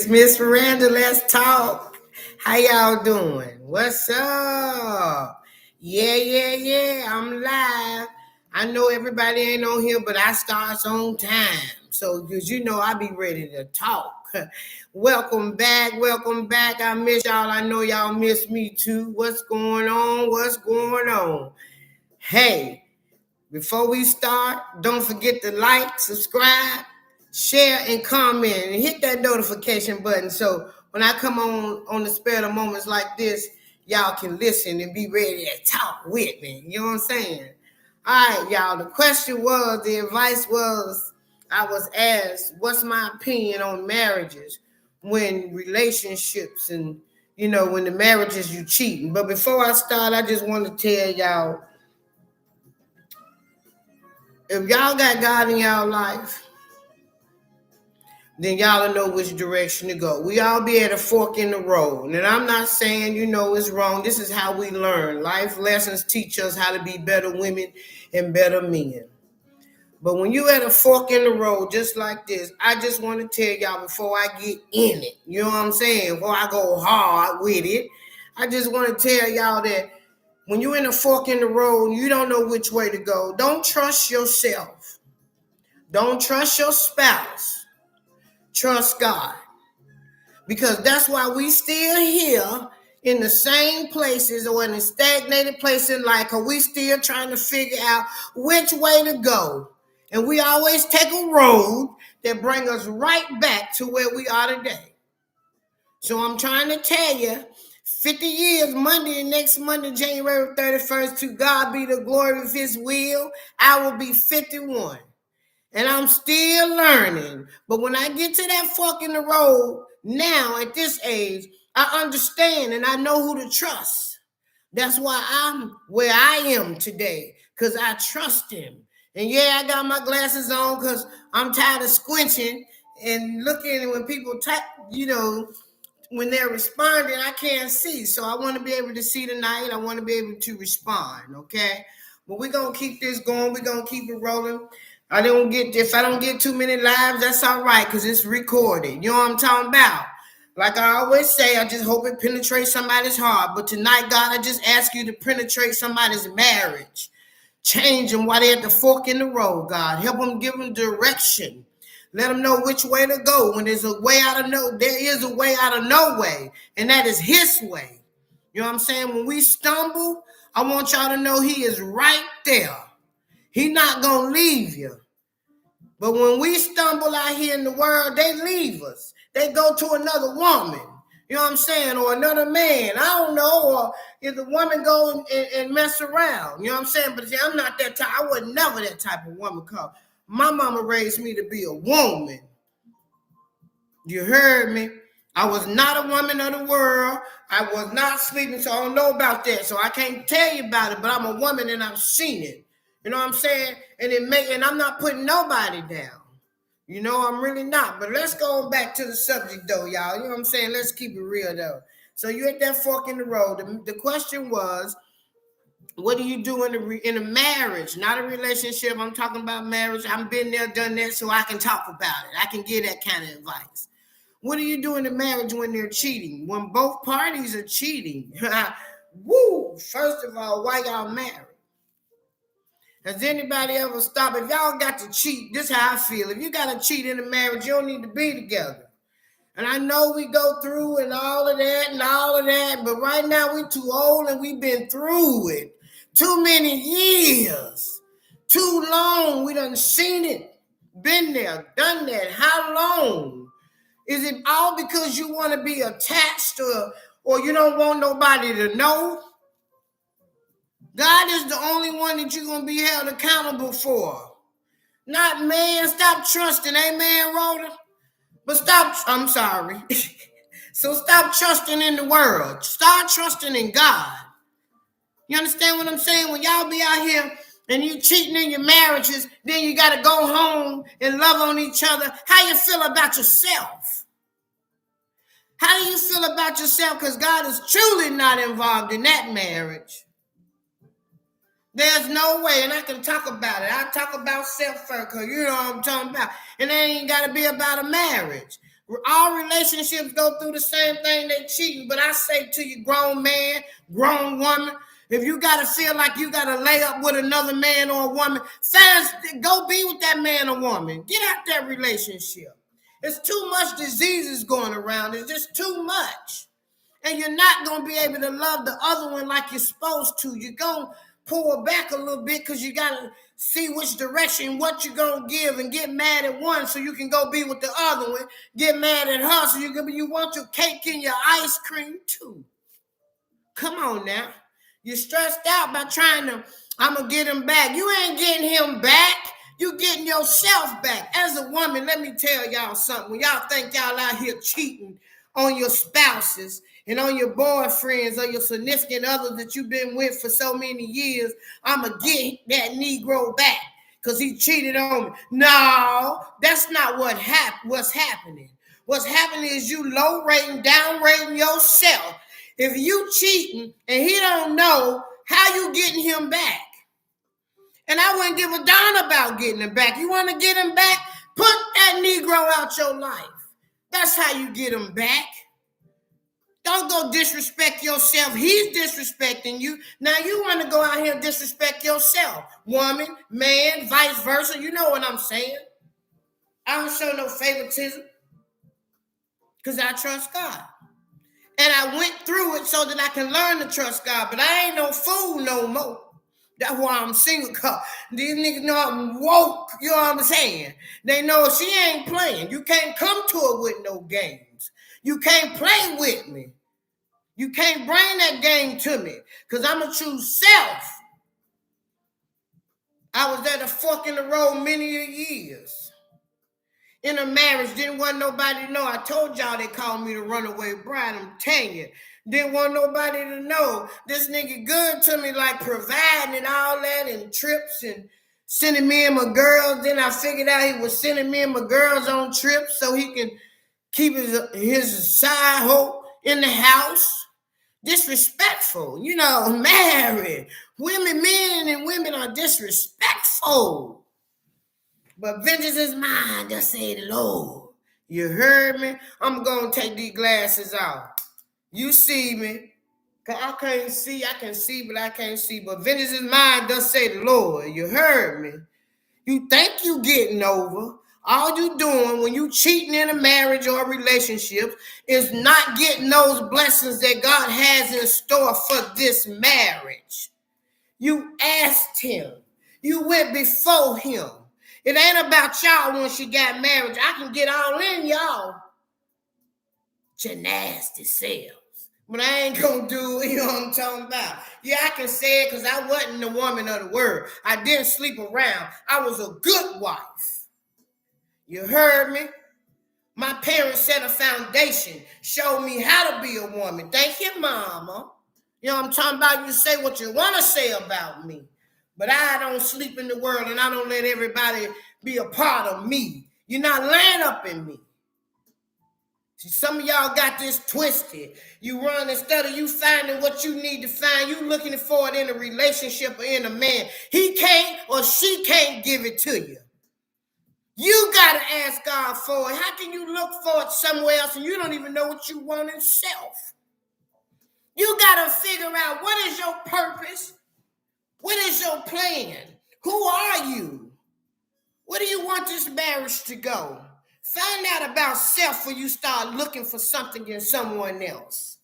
Miss Miranda. Let's talk. How y'all doing? What's up? Yeah. I'm live. I know everybody ain't on here, but I starts on time. So, because I be ready to talk. Welcome back. I miss y'all. I know y'all miss me too. What's going on? Hey, before we start, don't forget to like, subscribe, share, and comment, and hit that notification button so when I come on the spare of moments like this, y'all can listen and be ready to talk with me. You know what I'm saying? All right, y'all. The advice was, I was asked, what's my opinion on marriages when relationships and, when the marriages you cheating. But before I start, I just want to tell y'all, if y'all got God in y'all life, then y'all will know which direction to go. We all be at a fork in the road. And I'm not saying, it's wrong. This is how we learn. Life lessons teach us how to be better women and better men. But when you at a fork in the road just like this, I just want to tell y'all before I get in it, you know what I'm saying? Before I go hard with it, I just want to tell y'all that when you're in a fork in the road, you don't know which way to go. Don't trust yourself. Don't trust your spouse. Trust God. Because that's why we still here in the same places or in a stagnated place in life, because we still trying to figure out which way to go. And we always take a road that brings us right back to where we are today. So I'm trying to tell you, 50 years, next Monday, January 31st, to God be the glory of his will, I will be 51. And I'm still learning. But when I get to that fork in the road, now at this age, I understand and I know who to trust. That's why I'm where I am today, because I trust him. And yeah, I got my glasses on because I'm tired of squinching and looking. And when people type, when they're responding, I can't see. So I want to be able to see tonight. I want to be able to respond, okay? But we're going to keep this going. We're going to keep it rolling. If I don't get too many lives, that's all right, because it's recorded. You know what I'm talking about? Like I always say, I just hope it penetrates somebody's heart. But tonight, God, I just ask you to penetrate somebody's marriage. Change them while they're at the fork in the road, God. Help them, give them direction. Let them know which way to go. When there's a way out of there is a way out of no way, and that is his way. You know what I'm saying? When we stumble, I want y'all to know he is right there. He's not going to leave you. But when we stumble out here in the world, they leave us. They go to another woman. You know what I'm saying? Or another man. I don't know. Or if the woman go and mess around. You know what I'm saying? But see, I'm not that type. I was never that type of woman. Cause my mama raised me to be a woman. You heard me? I was not a woman of the world. I was not sleeping, so I don't know about that. So I can't tell you about it, but I'm a woman and I've seen it. You know what I'm saying? And I'm not putting nobody down. I'm really not. But let's go back to the subject, though, y'all. You know what I'm saying? Let's keep it real, though. So you're at that fork in the road. The question was, what do you do in a marriage? Not a relationship. I'm talking about marriage. I've been there, done that, so I can talk about it. I can give that kind of advice. What do you do in a marriage when they're cheating? When both parties are cheating? Woo! First of all, why y'all married? Has anybody ever stopped? If y'all got to cheat, this is how I feel. If you got to cheat in a marriage, you don't need to be together. And I know we go through and all of that, but right now we're too old and we've been through it. Too many years. Too long. We done seen it. Been there, done that. How long? Is it all because you want to be attached or you don't want nobody to know? God is the only one that you're going to be held accountable for. Not man. Stop trusting. Amen, Rhoda? But I'm sorry. So stop trusting in the world. Start trusting in God. You understand what I'm saying? When y'all be out here and you cheating in your marriages, then you got to go home and love on each other. How you feel about yourself? How do you feel about yourself? Because God is truly not involved in that marriage. There's no way, and I can talk about it. I talk about self first, because you know what I'm talking about. And it ain't got to be about a marriage. All relationships go through the same thing, they cheating. But I say to you, grown man, grown woman, if you gotta feel like you gotta lay up with another man or a woman, go be with that man or woman. Get out that relationship. It's too much diseases going around. It's just too much. And you're not going to be able to love the other one like you're supposed to. You're going to pull back a little bit because you got to see which direction, what you're going to give, and get mad at one so you can go be with the other one. Get mad at her so you want your cake and your ice cream too. Come on now. You're stressed out by I'm going to get him back. You ain't getting him back. You getting yourself back. As a woman, let me tell y'all something. When y'all think y'all out here cheating on your spouses and on your boyfriends or your significant others that you've been with for so many years, I'm going to get that Negro back because he cheated on me. No, that's not what's happening. What's happening is you low rating, down rating yourself. If you cheating and he don't know, how you getting him back? And I wouldn't give a darn about getting him back. You want to get him back? Put that Negro out your life. That's how you get him back. Don't go disrespect yourself. He's disrespecting you. Now you want to go out here and disrespect yourself. Woman, man, vice versa. You know what I'm saying. I don't show no favoritism because I trust God. And I went through it so that I can learn to trust God. But I ain't no fool no more. That's why I'm single. Cause these niggas know I'm woke. You know what I'm saying? They know she ain't playing. You can't come to her with no games. You can't play with me. You can't bring that game to me. Because I'm going to choose self. I was at a fork in the road many years. In a marriage, didn't want nobody to know. I told y'all they called me the runaway bride. I'm telling you. Didn't want nobody to know. This nigga good to me, like providing and all that, and trips and sending me and my girls. Then I figured out he was sending me and my girls on trips so he can keep his side hoe in the house. Disrespectful, married. Men and women are disrespectful. But vengeance is mine, thus say the Lord. You heard me? I'm going to take these glasses off. You see me. I can't see. I can see, but I can't see. But vengeance is mine, thus say the Lord. You heard me. You think you getting over. All you doing when you cheating in a marriage or a relationship is not getting those blessings that God has in store for this marriage. You asked him. You went before him. It ain't about y'all when she got married. I can get all in y'all. Your nasty selves. But I ain't gonna do, you know what I'm talking about. Yeah, I can say it because I wasn't the woman of the word. I didn't sleep around. I was a good wife. You heard me? My parents set a foundation, showed me how to be a woman. Thank you, mama. You know what I'm talking about? You say what you want to say about me. But I don't sleep in the world and I don't let everybody be a part of me. You're not laying up in me. See, some of y'all got this twisted. You run instead of you finding what you need to find, you looking for it in a relationship or in a man. He can't or she can't give it to you. You got to ask God for it. How can you look for it somewhere else and you don't even know what you want in self? You got to figure out what is your purpose? What is your plan? Who are you? Where do you want this marriage to go? Find out about self before you start looking for something in someone else.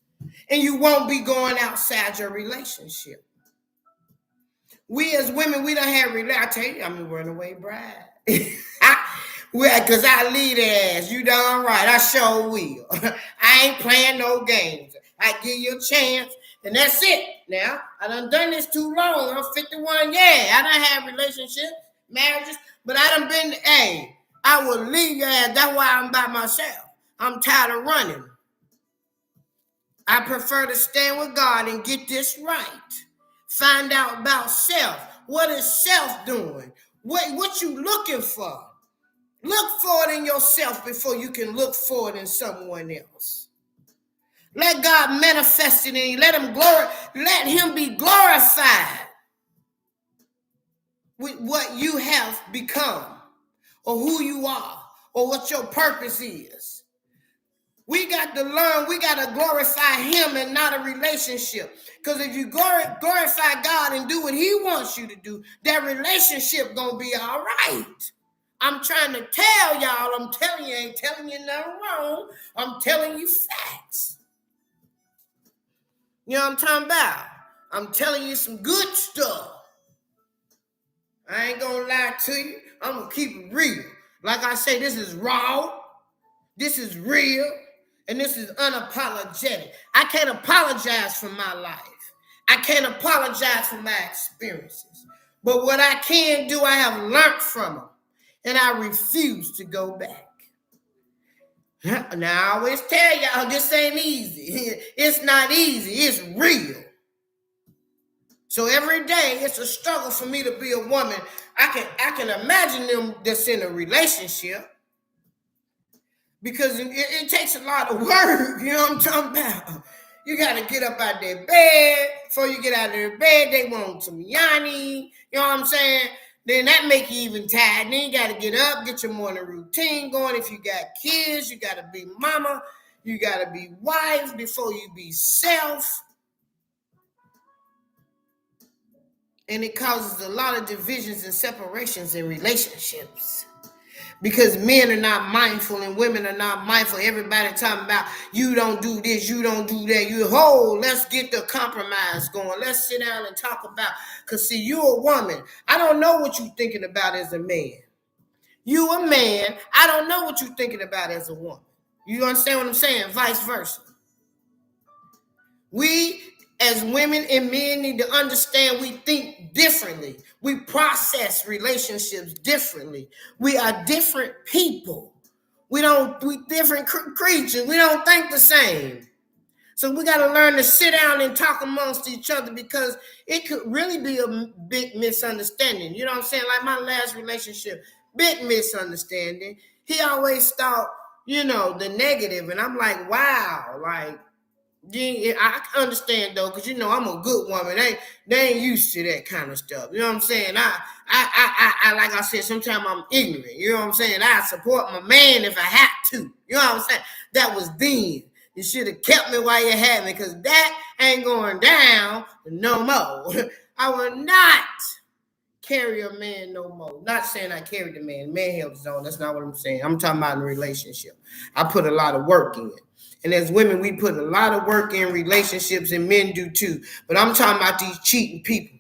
And you won't be going outside your relationship. We as women, we don't have, I tell you, I'm a runaway bride. Because I lead ass. You darn right. I sure will. I ain't playing no games. I give you a chance. And that's it. Now, I done this too long. I'm 51. Yeah, I done have relationships, marriages. But I done been, I will leave your ass. That's why I'm by myself. I'm tired of running. I prefer to stand with God and get this right. Find out about self. What is self doing? What you looking for? Look for it in yourself before you can look for it in someone else. Let God manifest it in you. Let him be glorified with what you have become or who you are or what your purpose is. We got to learn, we got to glorify him and not a relationship. Because if you glorify God and do what he wants you to do, that relationship gonna be all right. I'm trying to tell y'all, I'm telling you, I ain't telling you nothing wrong. I'm telling you facts. You know what I'm talking about? I'm telling you some good stuff. I ain't gonna lie to you. I'm gonna keep it real. Like I say, this is raw. This is real. And this is unapologetic. I can't apologize for my life. I can't apologize for my experiences. But what I can do, I have learned from them. And I refuse to go back. Now, I always tell y'all, this ain't easy. It's not easy. It's real. So every day, it's a struggle for me to be a woman. I can imagine them that's in a relationship. Because it takes a lot of work, you know what I'm talking about? You got to get up out their bed. Before you get out of their bed, they want some yanni, you know what I'm saying? Then that make you even tired. Then you got to get up, get your morning routine going. If you got kids, you got to be mama. You got to be wife before you be self. And it causes a lot of divisions and separations in relationships. Because men are not mindful and women are not mindful. Everybody talking about you don't do this, you don't do that. Let's get the compromise going. Let's sit down and talk about. Because see, you a woman. I don't know what you're thinking about as a man. You a man. I don't know what you're thinking about as a woman. You understand what I'm saying? Vice versa. We as women and men need to understand we think differently. We process relationships differently. We are different people. We different creatures. We don't think the same. So we got to learn to sit down and talk amongst each other because it could really be a big misunderstanding. You know what I'm saying? Like my last relationship, big misunderstanding. He always thought, the negative. And I'm like, wow, like, yeah, I understand though, because I'm a good woman. They ain't used to that kind of stuff. You know what I'm saying? I like I said, sometimes I'm ignorant. You know what I'm saying? I support my man if I have to. You know what I'm saying? That was then. You should have kept me while you had me, because that ain't going down no more. I will not carry a man no more. Not saying I carried the man. Man held his own. That's not what I'm saying. I'm talking about in a relationship. I put a lot of work in it. And as women, we put a lot of work in relationships, and men do too. But I'm talking about these cheating people.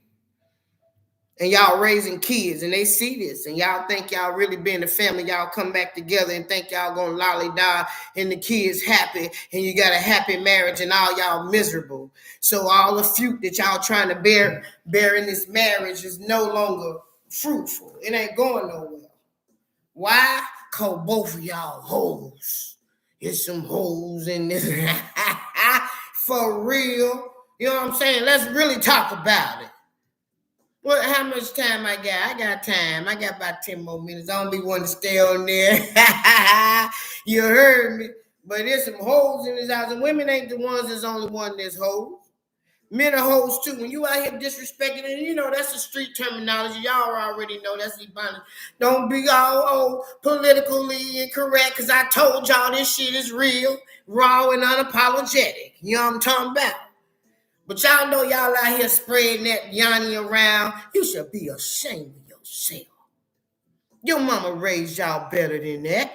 And y'all raising kids, and they see this, and y'all think y'all really being a family. Y'all come back together and think y'all gonna lolly-die, and the kids happy, and you got a happy marriage, and all y'all miserable. So all the fruit that y'all trying to bear in this marriage is no longer fruitful. It ain't going nowhere. Why? Cause both of y'all hoes. There's some hoes in this. For real. You know what I'm saying? Let's really talk about it. Well, how much time I got? I got time. I got about 10 more minutes. I don't be wanting to stay on there. You heard me. But there's some hoes in this house. And women ain't the ones that's only one that's hoes. Men are hoes too. When you out here disrespecting, and that's the street terminology. Y'all already know that's Ebonics. Don't be all politically incorrect, because I told y'all this shit is real, raw, and unapologetic. You know what I'm talking about? But y'all know y'all out here spreading that yanni around. You should be ashamed of yourself. Your mama raised y'all better than that.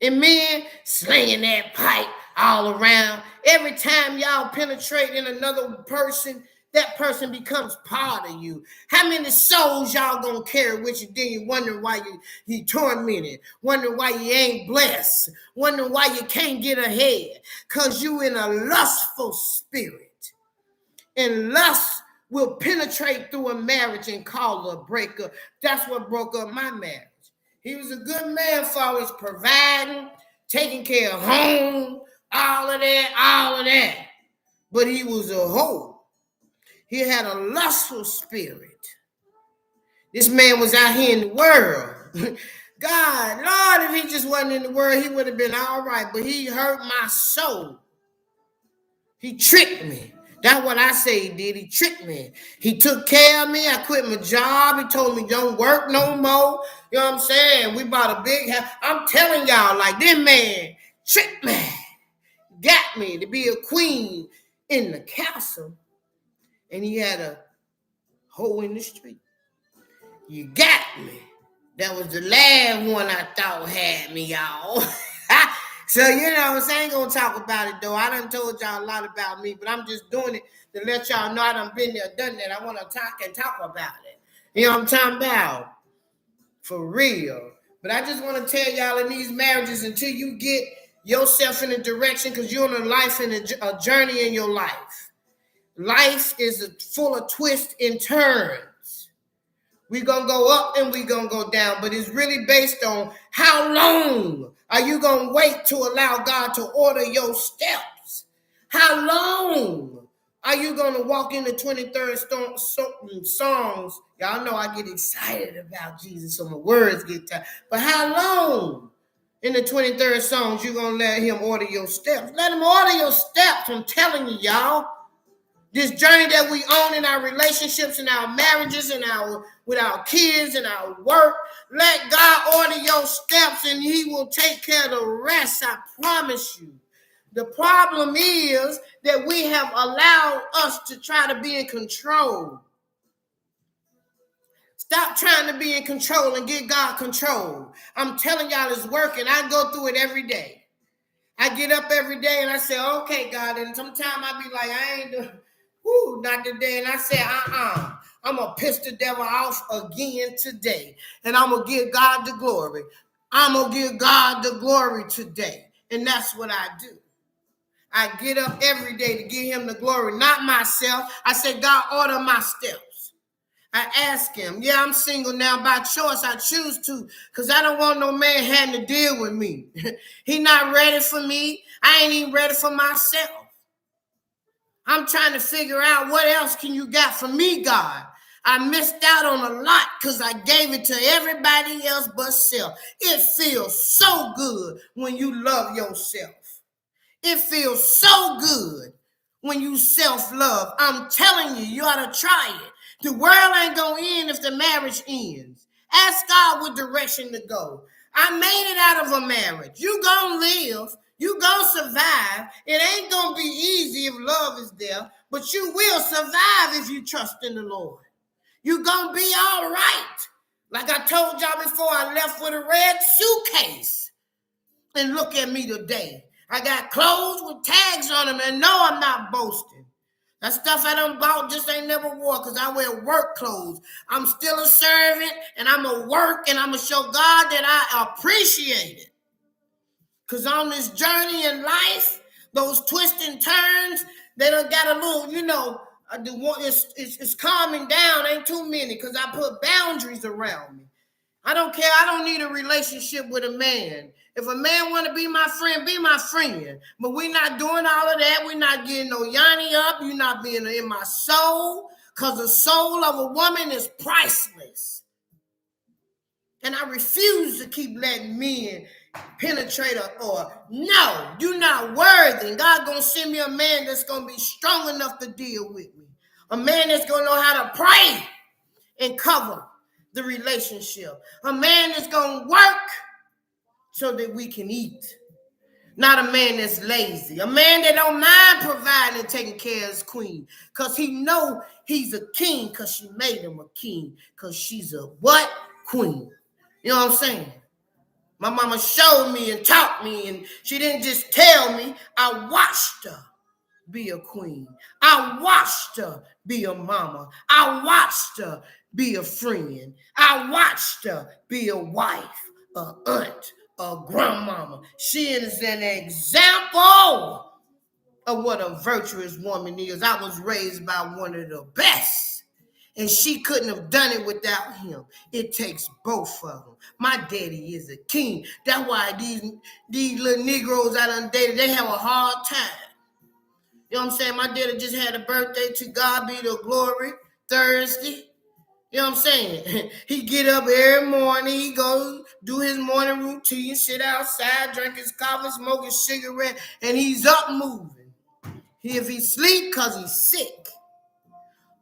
And men slinging that pipe all around. Every time y'all penetrate in another person, that person becomes part of you. How many souls y'all gonna carry with you? Then you wonder why you tormented, wonder why you ain't blessed, wonder why you can't get ahead, because you in a lustful spirit. And lust will penetrate through a marriage and cause a breakup. That's what broke up my marriage. He was a good man for always providing, taking care of home, all of that. But he was a hoe. He had a lustful spirit. This man was out here in the world. God, Lord, if he just wasn't in the world, he would have been all right. But he hurt my soul. He tricked me. That's what I say he did. He tricked me. He took care of me. I quit my job. He told me don't work no more. You know what I'm saying? We bought a big house. I'm telling y'all, like, this man tricked me, got me to be a queen in the castle, and he had a hoe in the street. You got me. That was the last one I thought had me, y'all. So, you know, I ain't gonna talk about it, though. I done told y'all a lot about me, but I'm just doing it to let y'all know I done been there, done that. I want to talk about it. You know what I'm talking about? For real. But I just want to tell y'all, in these marriages, until you get yourself in a direction, because you're on a life and a journey in your life. Life is full of twists and turns. We're going to go up and we're going to go down, but it's really based on how long are you going to wait to allow God to order your steps? How long are you going to walk in the 23rd songs? Y'all know I get excited about Jesus, so my words get tired. But how long in the 23rd songs you going to let him order your steps? Let him order your steps, I'm telling you, y'all. This journey that we own in our relationships, in our marriages, with our kids, and our work, let God order your steps and he will take care of the rest, I promise you. The problem is that we have allowed us to try to be in control. Stop trying to be in control and get God control. I'm telling y'all it's working. I go through it every day. I get up every day and I say, okay, God, and sometimes I be like, I ain't doing not today. And I said, I'm going to piss the devil off again today. And I'm going to give God the glory. I'm going to give God the glory today. And that's what I do. I get up every day to give him the glory, not myself. I said, God, order my steps. I ask him, yeah, I'm single now by choice. I choose to, because I don't want no man having to deal with me. He not ready for me. I ain't even ready for myself. I'm trying to figure out what else can you got for me, God. I missed out on a lot because I gave it to everybody else but self. It feels so good when you love yourself. It feels so good when you self-love. I'm telling you, you ought to try it. The world ain't going to end if the marriage ends. Ask God what direction to go. I made it out of a marriage. You going to live. You gonna survive. It ain't gonna be easy if love is there, but you will survive if you trust in the Lord. You gonna be all right. Like I told y'all before, I left with a red suitcase. And look at me today. I got clothes with tags on them, and no, I'm not boasting. That stuff I done bought just ain't never wore because I wear work clothes. I'm still a servant, and I'm going to work, and I'm going to show God that I appreciate it. Because on this journey in life, those twists and turns, they done got a little, it's calming down. Ain't too many because I put boundaries around me. I don't care. I don't need a relationship with a man. If a man want to be my friend, be my friend. But we're not doing all of that. We're not getting no yanni up. You're not being in my soul because the soul of a woman is priceless. And I refuse to keep letting men penetrate or no, you're not worthy. God gonna send me a man that's gonna be strong enough to deal with me. A man that's gonna know how to pray and cover the relationship. A man that's gonna work so that we can eat. Not a man that's lazy. A man that don't mind providing and taking care of his queen. Because he know he's a king because she made him a king. Because she's a what? Queen. You know what I'm saying? My mama showed me and taught me, and she didn't just tell me. I watched her be a queen. I watched her be a mama. I watched her be a friend. I watched her be a wife, a aunt, a grandmama. She is an example of what a virtuous woman is. I was raised by one of the best. And she couldn't have done it without him. It takes both of them. My daddy is a king. That's why these little Negroes I done dated, they have a hard time. You know what I'm saying? My daddy just had a birthday, to God be the glory, Thursday. You know what I'm saying? He get up every morning, he go do his morning routine, sit outside, drink his coffee, smoke his cigarette, and he's up moving. If he sleep, because he's sick.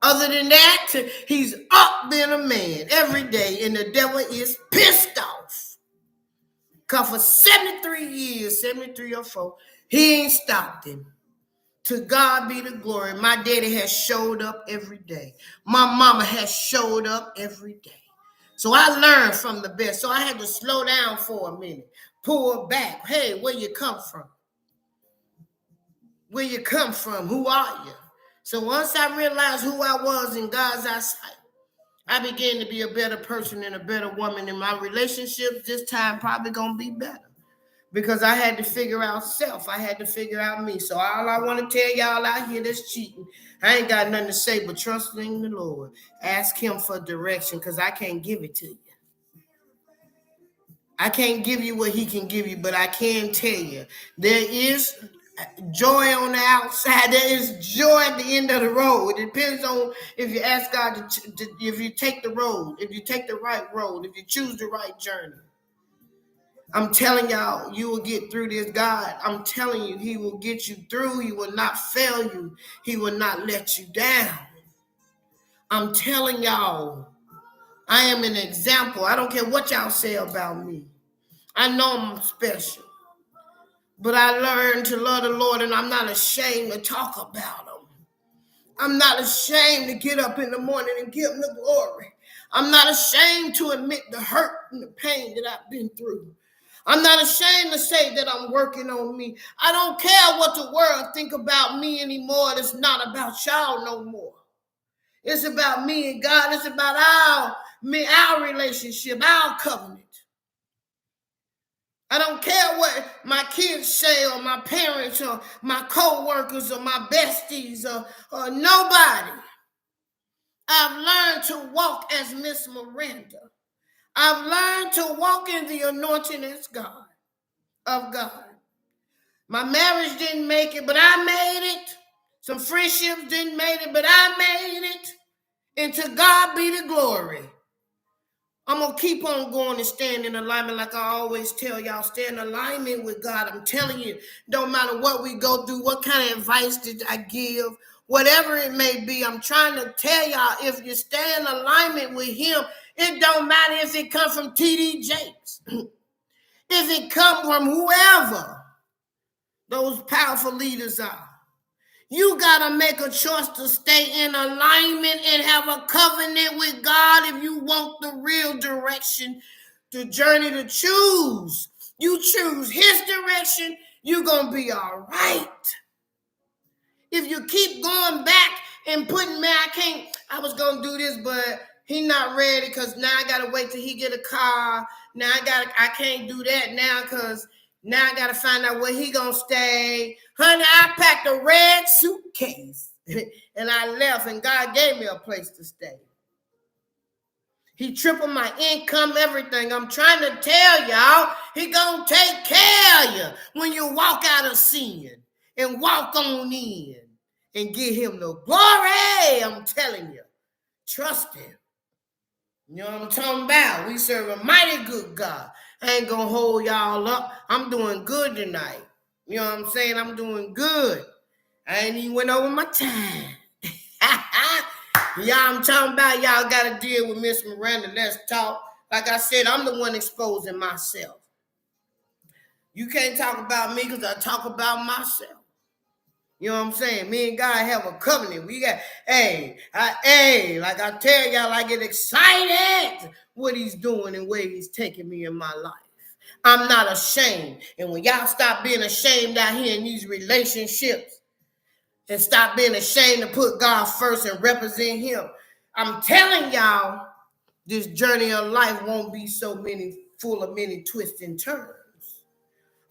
Other than that, he's up being a man every day, and the devil is pissed off. Cause for 73 years, 73 or 4, he ain't stopped him. To God be the glory. My daddy has showed up every day. My mama has showed up every day. So I learned from the best. So I had to slow down for a minute, pull back. Hey, where you come from? Where you come from? Who are you? So once I realized who I was in God's eyesight, I began to be a better person and a better woman. In my relationships this time probably gonna be better. Because I had to figure out self. I had to figure out me. So all I want to tell y'all out here that's cheating, I ain't got nothing to say but trust in the Lord. Ask him for direction because I can't give it to you. I can't give you what he can give you, but I can tell you there is joy on the outside. There is joy at the end of the road. It depends on if you ask God if you take the road, if you take the right road, if you choose the right journey. I'm telling y'all, you will get through this. God, I'm telling you, he will get you through. He will not fail you. He will not let you down. I'm telling y'all, I am an example. I don't care what y'all say about me. I know I'm special. But I learned to love the Lord, and I'm not ashamed to talk about him. I'm not ashamed to get up in the morning and give him the glory. I'm not ashamed to admit the hurt and the pain that I've been through. I'm not ashamed to say that I'm working on me. I don't care what the world think about me anymore. It's not about y'all no more. It's about me and God. It's about our relationship, our covenant. I don't care what my kids say or my parents or my co-workers or my besties or nobody. I've learned to walk as Miss Miranda. I've learned to walk in the anointing as God. Of God. My marriage didn't make it, but I made it. Some friendships didn't make it, but I made it. And to God be the glory. I'm going to keep on going and stand in alignment like I always tell y'all. Stay in alignment with God. I'm telling you, don't matter what we go through, what kind of advice did I give, whatever it may be, I'm trying to tell y'all, if you stay in alignment with him, it don't matter if it comes from T.D. Jakes. If it comes from whoever those powerful leaders are. You got to make a choice to stay in alignment and have a covenant with God if you want the real direction, the journey to choose. You choose his direction, you're going to be all right. If you keep going back and putting me, I was going to do this, but he not ready because now I got to wait till he get a car. Now I can't do that now because now I got to find out where he going to stay. Honey, I packed a red suitcase and I left and God gave me a place to stay. He tripled my income, everything. I'm trying to tell y'all, he going to take care of you when you walk out of sin and walk on in and give him the glory. I'm telling you, trust him. You know what I'm talking about? We serve a mighty good God. I ain't gonna hold y'all up. I'm doing good tonight. You know what I'm saying? I'm doing good. I ain't even went over my time. Y'all, I'm talking about y'all got to deal with Miss Miranda. Let's talk. Like I said, I'm the one exposing myself. You can't talk about me because I talk about myself. You know what I'm saying? Me and God have a covenant. We got, like I tell y'all, I get excited what he's doing and where he's taking me in my life. I'm not ashamed. And when y'all stop being ashamed out here in these relationships and stop being ashamed to put God first and represent him, I'm telling y'all, this journey of life won't be full of many twists and turns.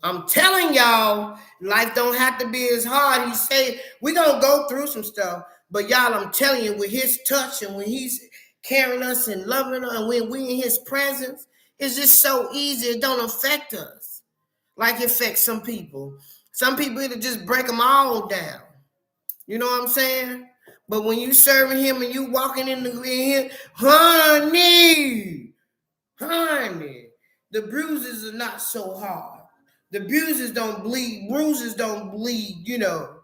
I'm telling y'all, life don't have to be as hard. He say we're going to go through some stuff. But y'all, I'm telling you, with his touch and when he's carrying us and loving us and when we in his presence, it's just so easy. It don't affect us like it affects some people. Some people, it'll just break them all down. You know what I'm saying? But when you serving him and you walking in him, honey, the bruises are not so hard. The bruises don't bleed, you know.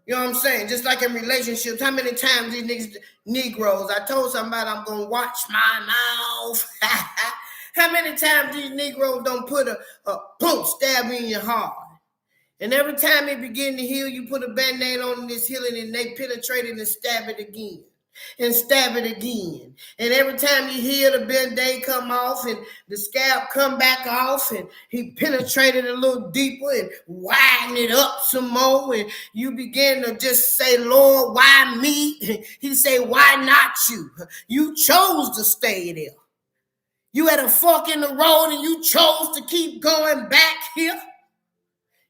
You know what I'm saying? Just like in relationships, how many times these Negroes, I told somebody I'm going to watch my mouth. How many times these Negroes don't put a punk stab in your heart? And every time it begin to heal, you put a band-aid on this healing and they penetrate it and stab it again. And stab it again. And every time you heal, the band-aid come off and the scalp come back off and he penetrated a little deeper and widen it up some more. And you begin to just say, Lord, why me? He say, why not you? You chose to stay there. You had a fork in the road and you chose to keep going back here.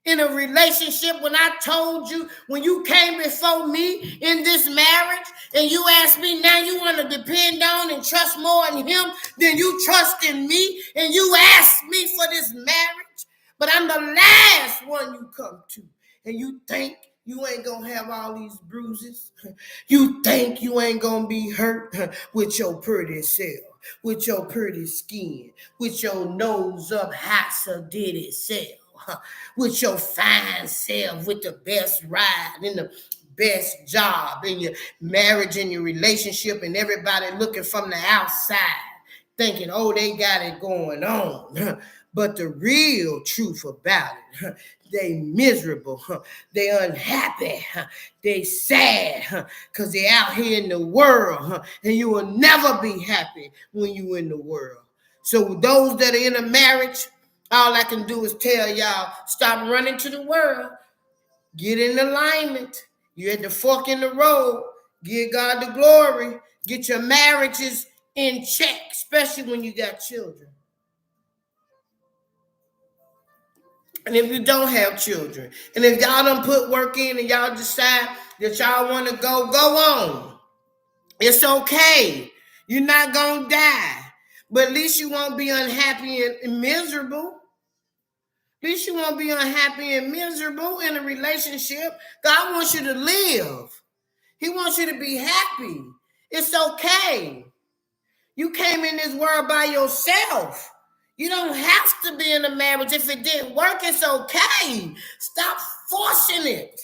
In a relationship, when I told you, when you came before me in this marriage and you asked me now you want to depend on and trust more in him than you trust in me, and you asked me for this marriage, but I'm the last one you come to, and you think you ain't gonna have all these bruises. You think you ain't gonna be hurt with your pretty self, with your pretty skin, with your nose up high so did it self, with your fine self, with the best ride and the best job in your marriage and your relationship, and everybody looking from the outside thinking, oh, they got it going on. But the real truth about it, they miserable, they unhappy, they sad, because they're out here in the world, and you will never be happy when you're in the world. So those that are in a marriage, all I can do is tell y'all, stop running to the world. Get in alignment. You're at the fork in the road. Give God the glory. Get your marriages in check, especially when you got children. And if you don't have children, and if y'all don't put work in and y'all decide that y'all want to go on. It's okay. You're not going to die. But at least you won't be unhappy and miserable. At least you won't be unhappy and miserable in a relationship. God wants you to live. He wants you to be happy. It's okay. You came in this world by yourself. You don't have to be in a marriage. If it didn't work, it's okay. Stop forcing it.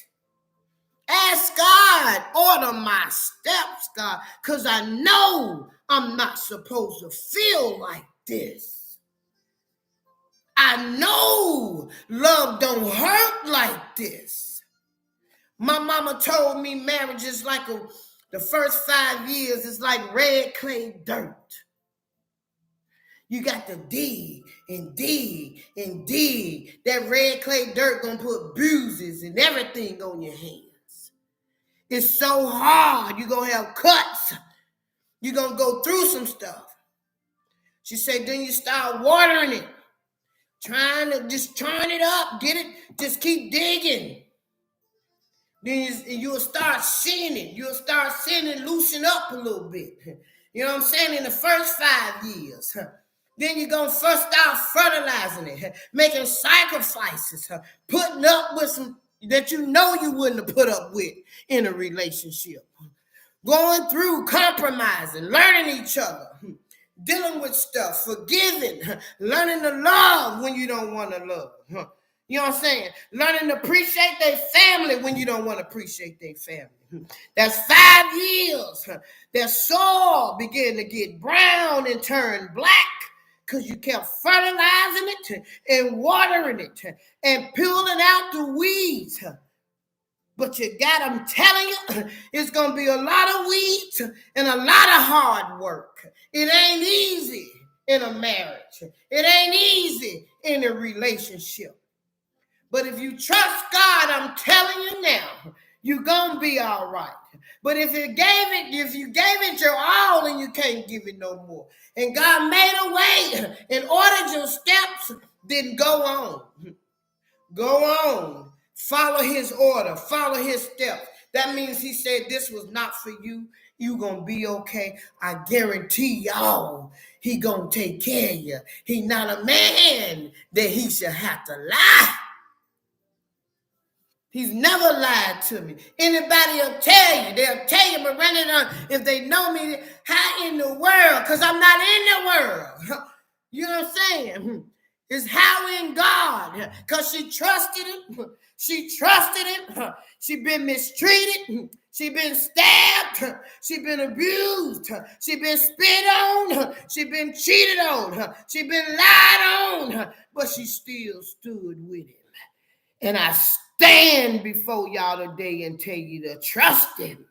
Ask God, order my steps, God, because I know I'm not supposed to feel like this. I know love don't hurt like this. My mama told me marriage is like the first 5 years is like red clay dirt. You got to dig and dig and dig. That red clay dirt gonna put bruises and everything on your hands. It's so hard. You're gonna have cuts. You're gonna go through some stuff. She said, then you start watering it. Trying to just turn it up, get it, just keep digging. Then you'll start seeing it. You'll start seeing it loosen up a little bit. You know what I'm saying? In the first 5 years. Then you're going to first start fertilizing it, making sacrifices, putting up with some that you know you wouldn't have put up with in a relationship. Going through, compromising, learning each other. Dealing with stuff, forgiving, learning to love when you don't want to love. You know what I'm saying? Learning to appreciate their family when you don't want to appreciate their family. That's 5 years. Their soil began to get brown and turn black because you kept fertilizing it and watering it and pulling out the weeds. But you got, I'm telling you, it's going to be a lot of weeds and a lot of hard work. It ain't easy in a marriage. It ain't easy in a relationship. But if you trust God, I'm telling you now, you're going to be all right. But if you gave it your all and you can't give it no more, and God made a way and ordered your steps, then go on. Go on. Follow his order. Follow his steps. That means he said this was not for you. You gonna be okay. I guarantee y'all he gonna take care of you. He not a man that he should have to lie. He's never lied to me. Anybody will tell you. They'll tell you, Miranda, if they know me, how in the world? Because I'm not in the world. You know what I'm saying? It's how in God, because she trusted him. She trusted him. She been mistreated. She been stabbed. She been abused. She been spit on. She been cheated on. She been lied on. But she still stood with him. And I stand before y'all today and tell you to trust him.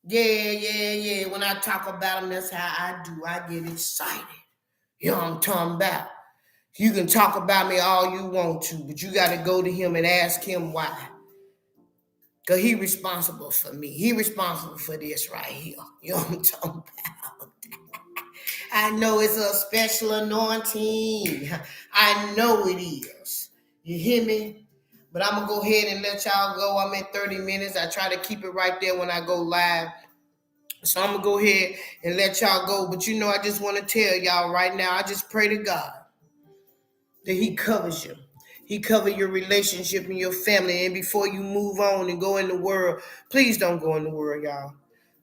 Yeah. When I talk about him, that's how I do. I get excited. You know what I'm talking about? You can talk about me all you want to, but you got to go to him and ask him why. Because he responsible for me. He responsible for this right here. You know what I'm talking about? I know it's a special anointing. I know it is. You hear me? But I'm going to go ahead and let y'all go. I'm at 30 minutes. I try to keep it right there when I go live. So I'm going to go ahead and let y'all go. But you know, I just want to tell y'all right now, I just pray to God that he covers you. He covers your relationship and your family. And before you move on and go in the world, please don't go in the world, y'all.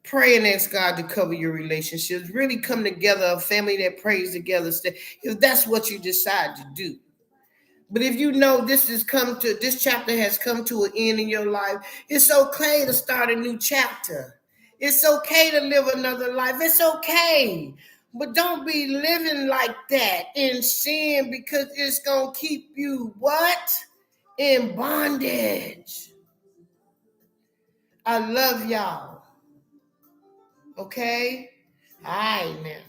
Pray and ask God to cover your relationships. Really come together, a family that prays together. If that's what you decide to do. But if you know this chapter has come to an end in your life, it's okay to start a new chapter. It's okay to live another life. It's okay. But don't be living like that in sin, because it's going to keep you what? In bondage. I love y'all. Okay? All right, now.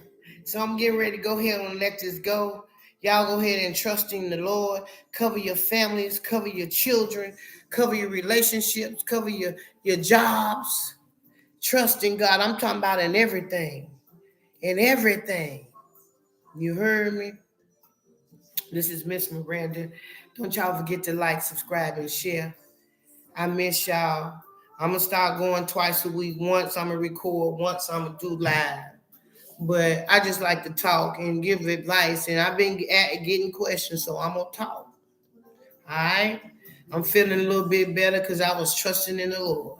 So I'm getting ready to go ahead and let this go. Y'all go ahead and trust in the Lord. Cover your families, cover your children, cover your relationships, cover your jobs. Trust in God. I'm talking about in everything. In everything. You heard me? This is Miss Miranda. Don't y'all forget to like, subscribe, and share. I miss y'all. I'm going to start going twice a week. Once I'm going to record, once I'm going to do live. But I just like to talk and give advice. And I've been getting questions, so I'm going to talk. All right? I'm feeling a little bit better because I was trusting in the Lord.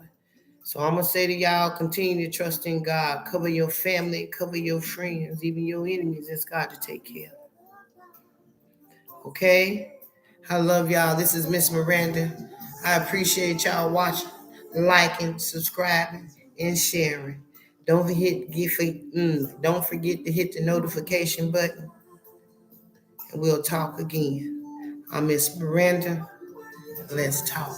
So I'm going to say to y'all, continue to trust in God. Cover your family, cover your friends, even your enemies. It's God to take care of. Okay? I love y'all. This is Miss Miranda. I appreciate y'all watching, liking, subscribing, and sharing. Don't forget to hit the notification button, and we'll talk again. I'm Miss Miranda. Let's talk.